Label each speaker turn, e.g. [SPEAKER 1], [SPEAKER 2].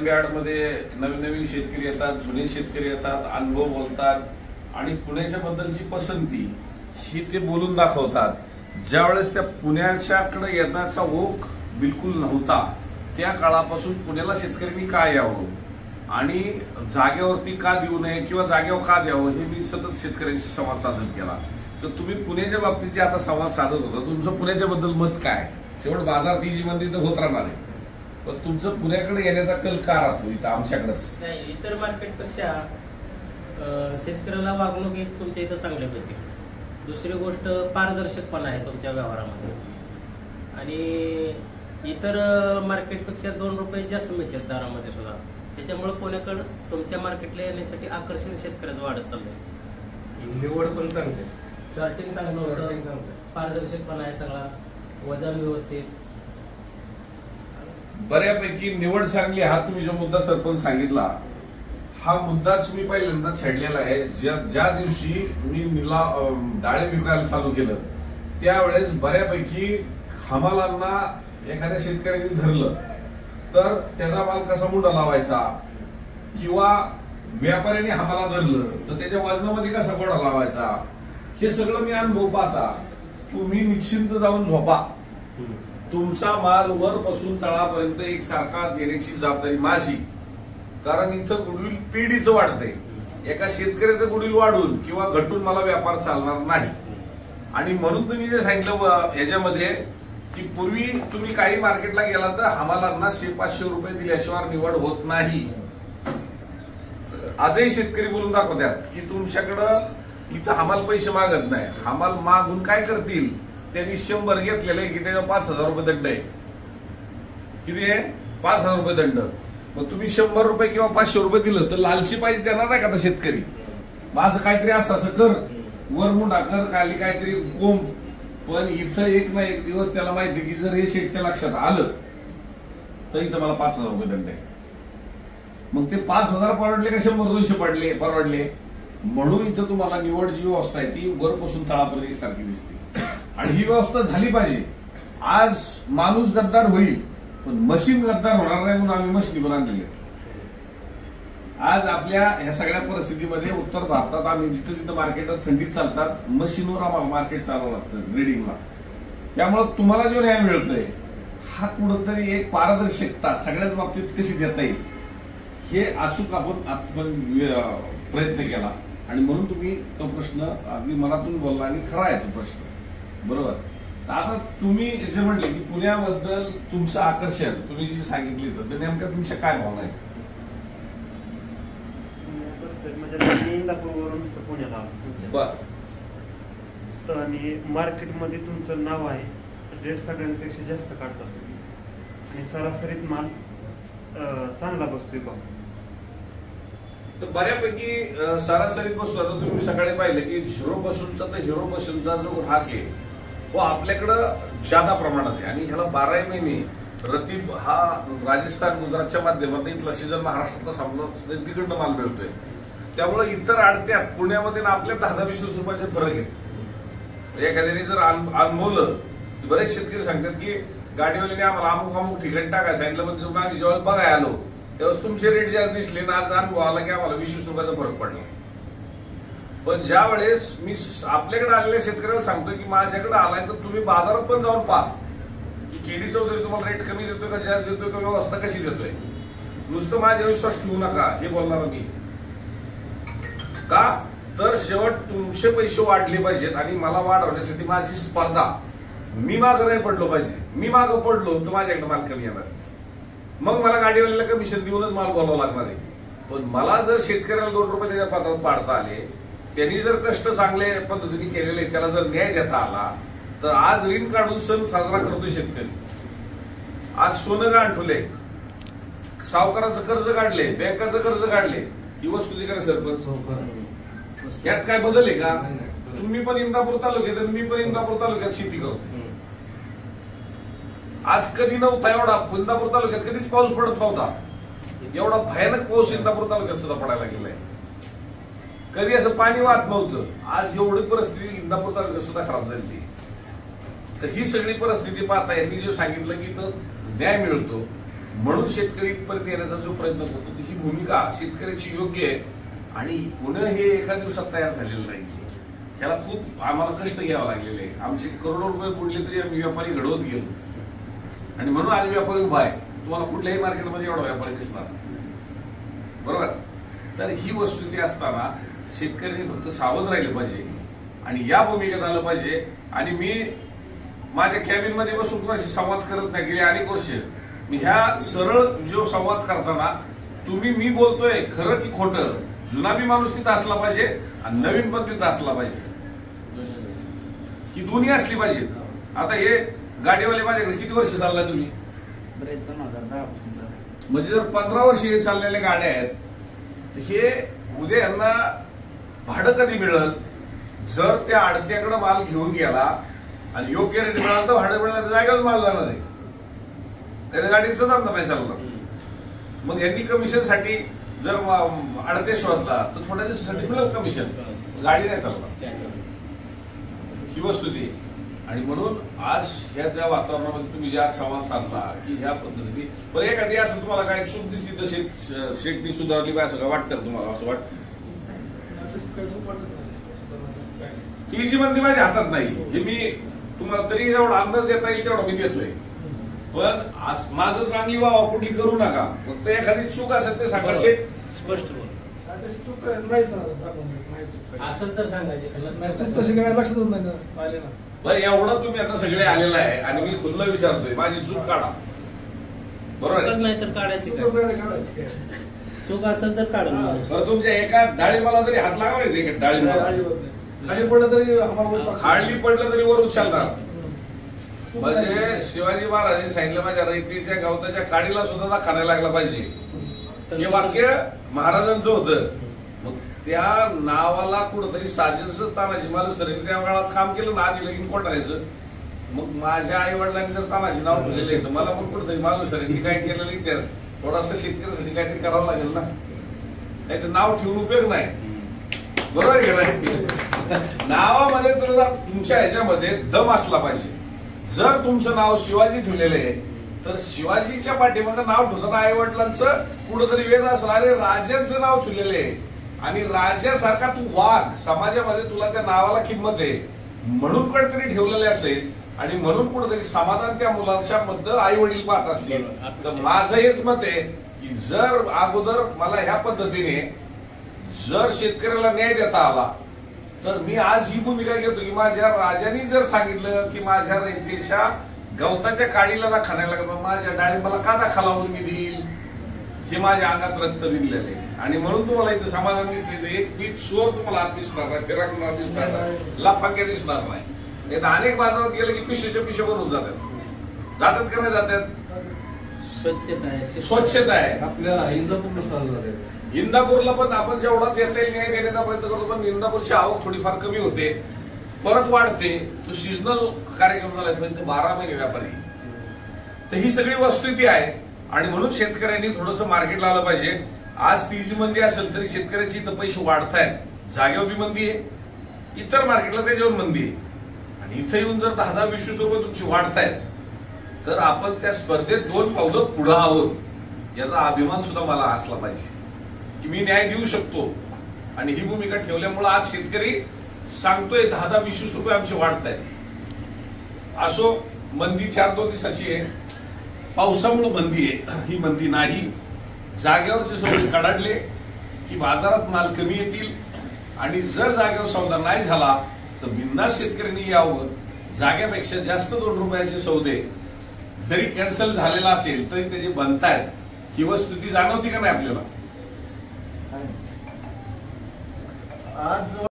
[SPEAKER 1] मध्ये नवीन नवीन शेतकरी येतात, जुने शेतकरी येतात, अनुभव बोलतात आणि पुण्याच्या बद्दलची पसंती ही ते बोलून दाखवतात. ज्यावेळेस त्या पुण्याच्याकडे येण्याचा ओघ बिलकुल नव्हता त्या काळापासून पुण्याला शेतकऱ्यांनी काय यावं आणि जागेवरती का देऊ नये किंवा जागेवर का द्यावं हे मी सतत शेतकऱ्यांशी संवाद साधत केला. तर तुम्ही पुण्याच्या बाबतीत जे आता संवाद साधत होता, तुमचं पुण्याच्या बद्दल मत काय? शेवट बाजार ती जी मंदी तर होत राहणार आहे, पण तुमचं पुण्याकडे येण्याचा कल का राहतो इथं आमच्याकडेच?
[SPEAKER 2] नाही, इतर मार्केटपेक्षा शेतकऱ्याला वागणूक एक तुमच्या इथं चांगल्या मिळते. दुसरी गोष्ट पारदर्शकपणा आहे तुमच्या व्यवहारामध्ये आणि इतर मार्केटपेक्षा 2 रुपये जास्त मिळतात दरामध्ये सुद्धा. त्याच्यामुळे पुण्याकडे तुमच्या मार्केटला येण्यासाठी आकर्षण शेतकऱ्याचं वाढत चाललंय.
[SPEAKER 3] निवड पण चांगली,
[SPEAKER 2] शॉर्टिंग चांगलं होतं, पारदर्शकपणा आहे सगळा, वजन व्यवस्थित,
[SPEAKER 1] बऱ्यापैकी निवड चांगली. हा तुम्ही जो मुद्दा सरपंच सांगितला हा मुद्दाच मी पहिल्यांदा छेडलेला आहे. ज्या दिवशी मी डाळे विकायला चालू केलं त्यावेळेस बऱ्यापैकी हमालांना एखाद्या शेतकऱ्यांनी धरलं तर त्याचा माल कसा मुंडा लावायचा किंवा व्यापाऱ्यांनी हमाला धरलं तर त्याच्या वजनामध्ये कसा गोडा लावायचा हे सगळं मी अनुभव पाहता. तुम्ही निश्चिंत जाऊन झोपा, तुमचा माल वरपासून तळापर्यंत एक सारखा देण्याची जबाबदारी माझी. कारण इथं गुडविल पिढीचं वाढतंय. एका शेतकऱ्याचं गुडविल वाढून किंवा घटून मला व्यापार चालणार नाही. आणि म्हणून तुम्ही जे सांगितलं याच्यामध्ये की पूर्वी तुम्ही काही मार्केटला गेला तर हमालांना 100-500 रुपये दिल्याशिवाय निवड होत नाही. आजही शेतकरी बोलून दाखवतात की तुमच्याकडं इथं हमाल पैसे मागत नाही. हमाल मागून काय करतील, त्यांनी 100 घेतलेले की त्याच्यावर 5,000 रुपये दंड आहे. किती आहे? 5,000 रुपये दंड. मग तुम्ही 100 रुपये किंवा 500 रुपये दिलं तर लालची पाहिजे देणार नाही का शेतकरी? माझं काहीतरी असं कर, वरमुंडा कर, खाली काहीतरी कोंब. पण इथं एक ना एक दिवस त्याला माहिती की जर हे शेतच्या लक्षात आलं तर इथं मला 5,000 रुपये दंड आहे. मग ते 5,000 परवडले का 100-200 पडले परवडले? म्हणून इथं तुम्हाला निवड जी व्यवस्था आहे ती वरपासून तळापर्यंत एकसारखी दिसते आणि ही व्यवस्था झाली पाहिजे. आज माणूस गद्दार होईल पण मशीन गद्दार होणार नाही म्हणून आम्ही मशीनी बनवलेली. आज आपल्या ह्या सगळ्या परिस्थितीमध्ये उत्तर भारतात आम्ही जिथं जिथं मार्केटात थंडीत चालतात मशीनवर आम्हाला मार्केट चालवावं लागतं ग्रेडिंगला. त्यामुळे तुम्हाला जो न्याय मिळतोय हा कुठंतरी एक पारदर्शकता सगळ्याच बाबतीत कशी देता येईल हे अचूक आपण प्रयत्न केला आणि म्हणून तुम्ही तो प्रश्न अगदी मनातून बोलला आणि खरा आहे तो प्रश्न, बरोबर. आता तुम्ही जे म्हणले की पुण्याबद्दल तुमचं आकर्षण तुम्ही जी सांगितली तर नेमक्या तुमच्या काय भावना आहेत?
[SPEAKER 4] इंदापूरवरून पुण्याला
[SPEAKER 1] बर.
[SPEAKER 4] आणि मार्केटमध्ये तुमचं नाव आहे, रेट सगळ्यांपेक्षा जास्त काढतात आणि सरासरीत माल चांगला बसतोय भाव.
[SPEAKER 1] तर बऱ्यापैकी सरासरीत बसतो. आता तुम्ही सकाळी पाहिलं की 0% तर 0%चा जो ग्राहक आहे तो आपल्याकडं जादा प्रमाणात आहे आणि ह्याला 12 महिने रतीब हा राजस्थान गुजरातच्या माध्यमातून इथला सीझन महाराष्ट्रातला समजा तिकडनं माल मिळतोय. त्यामुळे इतर आडत्यात पुण्यामध्ये आपल्या 10-20 रुपयाचे फरक आहे. एखाद्याने जर अनुभवलं, बरेच शेतकरी सांगतात की गाडीवाल्याने आम्हाला अमुक ठिकाणी टाकायला सांगितलं, पण आम्ही जेव्हा बघायला आलो त्यावेळेस तुमचे रेट जास्त दिसले ना, आज अनुभव आला की आम्हाला 20 रुपयाचा फरक पडला. पण ज्या वेळेस मी आपल्याकडे आलेल्या शेतकऱ्याला सांगतो की माझ्याकडे आलाय तर तुम्ही बाजारात पण जाऊन पहा की केडी चौधरी तुम्हाला रेट कमी देतोय का जास्त देतोय का व्यवस्था कशी देतोय. नुसतं माझ्या विश्वास ठेवू नका हे बोलणार मी. का तर शेवट तुमचे पैसे वाढले पाहिजेत आणि मला वाढवण्यासाठी माझी स्पर्धा, मी मागं नाही पडलो पाहिजे. मी मागं पडलो तर माझ्याकडे माल कमी येणार, मग मला गाडीवाल्याला कमिशन देऊनच माल बोलावं लागणार आहे. पण मला जर शेतकऱ्याला 2 रुपये त्याच्या पात्रात पाडता आले, त्यांनी जर कष्ट चांगल्या पद्धतीने केलेले त्याला जर न्याय देता आला तर आज ऋण काढून सण साजरा करतोय शेतकरी. आज सोनं गांठवले, सावकाराचं कर्ज काढले, बँकाचं कर्ज काढले. ही वस्तुस्थिती करा सरपंच, यात काय बदल आहे का? तुम्ही पण इंदापूर तालुक्यात, मी पण इंदापूर तालुक्यात शेती करतो. आज कधी नव्हता एवढा इंदापूर तालुक्यात, कधीच पाऊस पडत नव्हता. एवढा भयानक पाऊस इंदापूर तालुक्यात सुद्धा पडायला गेलाय. कधी असं पाणी वाहत नव्हतं. आज एवढी परिस्थिती इंदापूर तालुक्यात सुद्धा खराब झालेली. तर ही सगळी परिस्थिती पाहता यांनी जे सांगितलं की न्याय मिळतो म्हणून शेतकरी इथपर्यंत येण्याचा जो प्रयत्न करतो ही भूमिका शेतकऱ्याची योग्य आहे. आणि पुणे हे एका दिवसात तयार झालेलं नाही, त्याला खूप आम्हाला कष्ट घ्यावं लागलेले आहे. आमचे करोडो रुपये बुडले तरी आम्ही व्यापारी घडवत गेलो आणि म्हणून आज व्यापारी उभा आहे. तुम्हाला कुठल्याही मार्केटमध्ये एवढा व्यापारी दिसणार, बरोबर. तर ही वस्तुस्थिती असताना शेतकऱ्यांनी फक्त सावध राहिले पाहिजे आणि या भूमिकेत आलं पाहिजे. आणि मी माझ्या कॅबिन मध्ये बसून कुणाशी संवाद करत नाही गेले अनेक वर्ष. मी ह्या सरळ जो संवाद करताना तुम्ही मी बोलतोय खरं की खोटं, जुना बी माणूस तिथं असला पाहिजे आणि नवीन पण तिथं असला पाहिजे, ही दोन्ही असली पाहिजे. आता हे गाडीवाले माझ्याकडे किती वर्ष चाललाय तुम्ही?
[SPEAKER 3] 2010
[SPEAKER 1] म्हणजे जर 15 वर्ष हे चाललेल्या गाड्या आहेत, तर हे उद्या यांना भाडं कधी मिळत? जर त्या आडत्याकडे माल घेऊन गेला आणि योग्य रेट मिळाला तर भाडं मिळणार, जागेवर माल जाणार आहे, त्या गाडीचं धंदा नाही चालणार. मग यांनी कमिशनसाठी जर आडते शोधला तर थोड्या दिवसासाठी मिळेल कमिशन, गाडी नाही चालणार, ही वस्तुस्थिती. आणि म्हणून आज ह्या ज्या वातावरणामध्ये तुम्ही ज्या संवाद साधला की ह्या पद्धतीने बरं एखादी असं तुम्हाला काय चूक दिसली तर शेतनी सुधारली पाहिजे असं काय वाटतं तुम्हाला? असं वाटतं ती जी बंदी माझ्या हातात नाही, हे मी तुम्हाला तरी जेवढा अंदाज देता येईल तेवढा मी देतोय. पण माझं चांगली व्हावं कुठली करू नका, फक्त एखादी चूक असेल ते सांगा.
[SPEAKER 2] स्पष्ट बोल,
[SPEAKER 3] असेल तर सांगायचे,
[SPEAKER 5] तशी काय लक्षातच नाही ना.
[SPEAKER 1] बरं एवढं तुम्ही आता सगळे आलेलं आहे आणि मी खुल्लं विचारतोय, माझी चूक काढा, बरोबर आहे?
[SPEAKER 2] नाही तर काढायची काय? चूक असेल तर काढून.
[SPEAKER 1] बरं तुमच्या एका डाळिंबाला तरी हात लावा नाही, डाळिंबाला
[SPEAKER 5] खाली पडलं तरी
[SPEAKER 1] खाली पडलं तरी वर उचलणार. म्हणजे शिवाजी महाराजांनी सांगितलं माझ्या रयतेच्या गवताच्या काडीला सुद्धा खाण्याला लागला पाहिजे, हे वाक्य महाराजांचं होतं. मग त्या नावाला कुठंतरी साजेस तानाजी मालुसरेंनी त्या काळात काम केलं ना, आधी लगीन कोटायचं. मग माझ्या आई वडिलांनी जर तानाजी नाव ठेवलेलं आहे तर मला पण कुठंतरी मालुसरेंनी काय केलेलं इतिहास थोडासा शेतकऱ्यासाठी काहीतरी करावं लागेल ना, नाही तर नाव ठेवून उपयोग नाही, बरोबर आहे का नाही? नावामध्ये तर तुमच्या ह्याच्यामध्ये दम असला पाहिजे. जर तुमचं नाव शिवाजी ठेवलेलं आहे तर शिवाजीच्या पाठीमागं नाव ठेवताना आई वडिलांचं कुठंतरी वेद असणार, अरे राजांचं नाव ठेवलेलं आहे आणि राजासारखा तू वाघ, समाजामध्ये तुला त्या नावाला किंमत आहे म्हणून कुठेतरी ठेवलेले असेल आणि म्हणून कुठेतरी समाधान त्या मुलांच्या बद्दल आई वडील पाहत असतील. तर माझं हेच मत आहे की जर अगोदर मला ह्या पद्धतीने जर शेतकऱ्याला न्याय देता आला तर मी आज ही भूमिका घेतो की माझ्या राजांनी जर सांगितलं की माझ्या रयतेच्या गवताच्या काडीला ना खाण्याला लागलं, माझ्या डाळिंबाला का ना खालावून मी देईल, हे माझ्या अंगात रक्त विणलेले. आणि म्हणून तुम्हाला इथं समाधान दिसले, एक पीठ शोर तुम्हाला आत दिसणार नाही, फिरकणार दिसणार नाही, लफाके दिसणार नाही. नाही अनेक बाजारात गेले की पिशेच्या पिशे भरून जातात का नाही जातात? स्वच्छता आहे.
[SPEAKER 5] आपल्या
[SPEAKER 1] इंदापूरला पण आपण जेवढा देता येईल न्याय देण्याचा प्रयत्न करतो, पण इंदापूरची आवक थोडीफार कमी होते, परत वाढते. तो सीजनल कार्यक्रम झाला, 12 महिने व्यापारी. तर ही सगळी वस्तुस्थिती आहे आणि म्हणून शेतकऱ्यांनी थोडंसं मार्केटला आलं पाहिजे. आज ती जी मंदी असेल तरी शेतकऱ्याची इथं पैसे वाढतायत, जागेवर बी मंदी आहे, इतर मार्केटला त्याच्यावर मंदी आहे. आणि इथं येऊन जर 10-20 रुपये तुमची वाढतायत तर आपण त्या स्पर्धेत 2 पावलं पुढे आहोत, याचा अभिमान सुद्धा मला असला पाहिजे की मी न्याय देऊ शकतो. आणि ही भूमिका ठेवल्यामुळे आज शेतकरी सांगतोय 10-20 रुपये आमचे वाढतायत. असो, मंदी 4-2 दिवसाची आहे, पावसामुळे मंदी आहे, ही मंदी नाही. जागेवरचे सौदे कडाडले की बाजारात माल कमी येतील आणि जर जागेवर सौदा नाही झाला तर बिनधास्त शेतकऱ्यांनी यावं. जागेपेक्षा जास्त 2 रुपयाचे सौदे जरी कॅन्सल झालेला असेल तरी त्याचे बनतायत, ही वस्तुस्थिती जाणवती का नाही आपल्याला?
[SPEAKER 3] आज